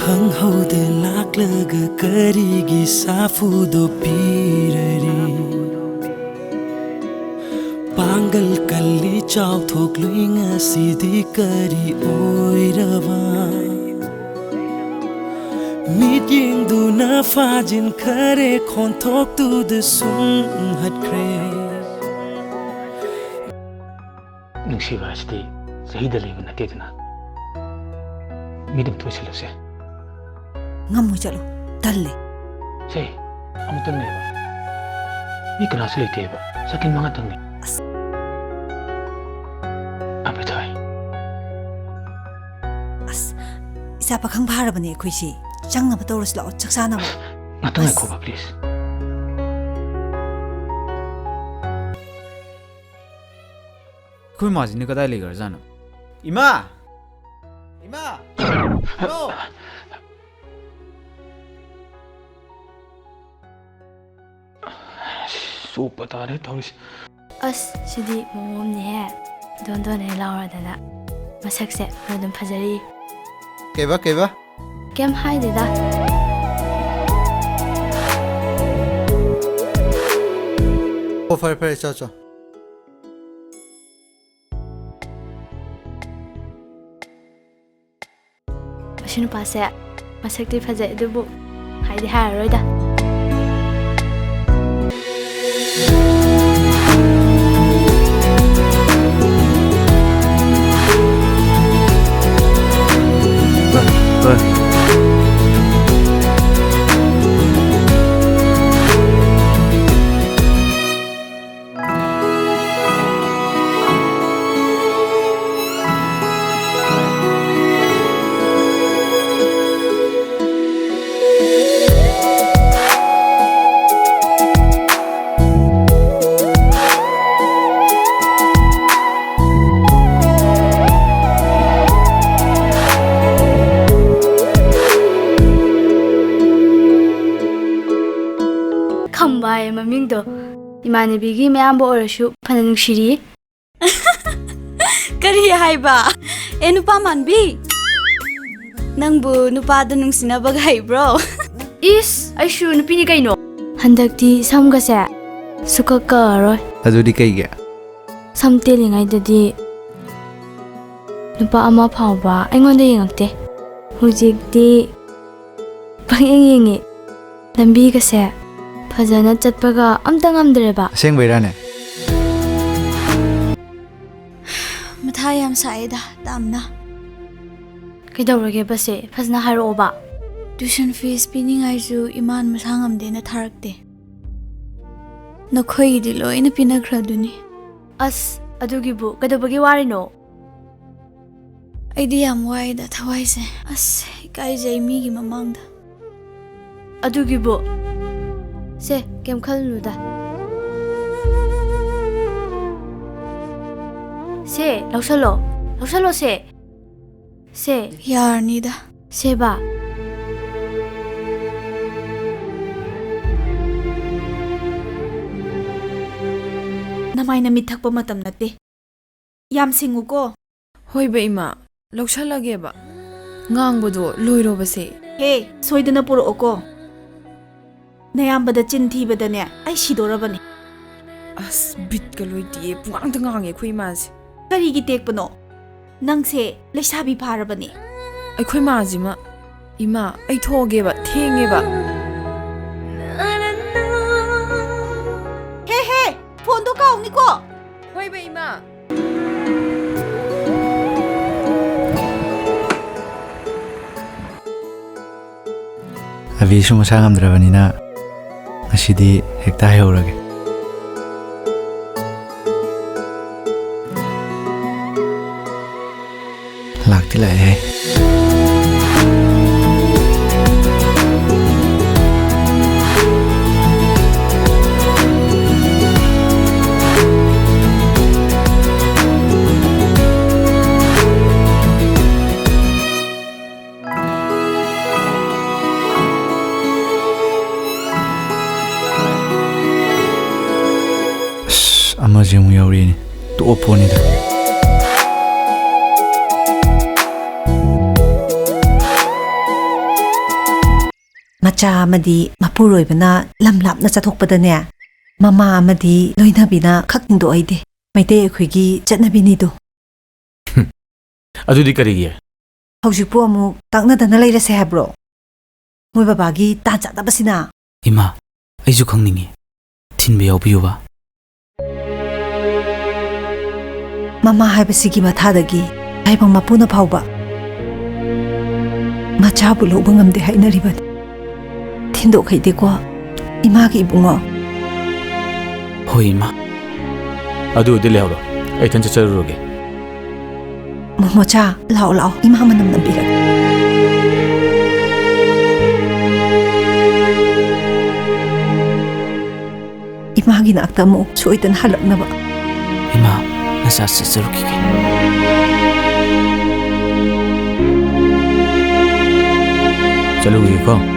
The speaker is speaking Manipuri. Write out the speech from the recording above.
khang ho de lak laga karigi safu do pirari Pangal kalli chaw thok luinga sidi kari oirawa Meeting do na fajin khare khon thok tu de sung hat kre Ningthibi asidi sahida leiba natedna midam thoisilose ngamu chalo talle se amutan neba mi kana se leiteba sakin manga tangni abetai as isa pakhang bharabane khoisi changna batawrus la chaksana ba ngatang ko ba please Koi maji ni kadai legar jana Ima no so pata re thoris as sidi momom ne don ne laura dana masak se rodum phajari keba kem hai de da o fare cha Shinu pase masak ti phajai dubu hai de har roida Kambai maming do imani bigi me ambo orashu phanang shiri Kari haiba nupa manbi nangbu nupa da nungsina bagai bro is aishu nupini kaino handakti samga se sukaka roi adudi kai ge sam telingai dadi nupa ama phawba aingonda yengakte hujikti pangeng yengi lambi ka se fajana chatpaga amta ngamdreba seng beirane mathai am saida tamna kidawrage base fajna haroba tuition fees piningai ju iman masangam de na tharakte nokhoi di loina pinakhraduni as adugibu kadabagi warino aidi am waida thawaise as kai jaimi gi mamangda adugibu se kem khalnuda se lausalo se yarnida seba namaina mithakpa matam nate yam singuko hoiba ima laushalageba ngangbodo loirobase he soidana puroko nayambada chinthibadane ai sidorabani as bit ka loidie puang tangange khoi maji karigi tekpano nangse leisabi pharabani ai khoi maji ma ima ai thogeba thengeba he phone do kauni ko hoiba ima avi suma sangam drabanina asidi hekta haurage lakti la hai amazing mu yawrini to oponi da ꯃꯆꯥ ꯑꯃꯗꯤ ꯃꯄꯨꯔꯣꯏꯕꯅ ꯂꯝ ꯂꯥꯞꯅ ꯆꯠꯊꯣꯛꯄꯗꯅꯦ ꯃꯃꯥ ꯑꯃꯗꯤ ꯂꯣꯏꯅꯕꯤꯅ ꯈꯛ ꯍꯤꯡꯗꯣꯛꯏꯗꯦ ꯃꯩꯇꯩ ꯑꯩꯈꯣꯏꯒꯤ ꯆꯠꯅꯕꯤꯅꯤꯗꯣ ꯑꯗꯨꯗꯤ ꯀꯔꯤꯒꯤ ꯍꯧꯖꯤꯛꯄꯨ ꯑꯃꯨꯛ ꯇꯥꯛꯅꯗꯅ ꯂꯩꯔꯁꯦ ꯍꯥꯏꯕ꯭ꯔꯣ ꯃꯣꯏ ꯕꯕꯥꯒꯤ ꯇꯥꯟ ꯆꯥꯗꯕꯁꯤꯅ ꯏꯃꯥ ꯑꯩꯁꯨ ꯈꯪꯅꯤꯡꯉꯤ ꯊꯤꯟꯕ ꯌꯥꯎꯕꯤꯌꯨꯕ ꯃꯃꯥ ꯍꯥꯏꯕꯁꯤꯒꯤ ꯃꯊꯥꯗꯒꯤ ꯇꯥꯏꯕꯪ ꯃꯄꯨꯅ ꯐꯥꯎꯕ ꯃꯆꯥꯕꯨ ꯂꯧꯕ ꯉꯝꯗꯦ ꯍꯥꯏꯅꯔꯤꯕꯅꯤ ꯊꯤꯟꯗꯣꯛꯈꯩꯗꯦꯀꯣ ꯏꯃꯥꯒꯤ ꯏꯕꯨꯡꯉꯣ ꯍꯣꯏ ꯏꯃꯥ ꯑꯗꯨꯗꯤ ꯂꯩꯍꯧꯔꯣ ꯑꯩ ꯏꯊꯟ ꯆꯠꯆꯔꯨꯔꯒꯦ ꯃꯣꯃꯣꯆꯥ ꯂꯥꯛꯑꯣ ꯂꯥꯛꯑꯣ ꯏꯃꯥ ꯃꯅꯝ ꯅꯝꯕꯤꯔꯒꯦ 이마기 낙다 뭐 소이든 할락나 봐. 이마 나사 스스로기게. 잘하고 있고.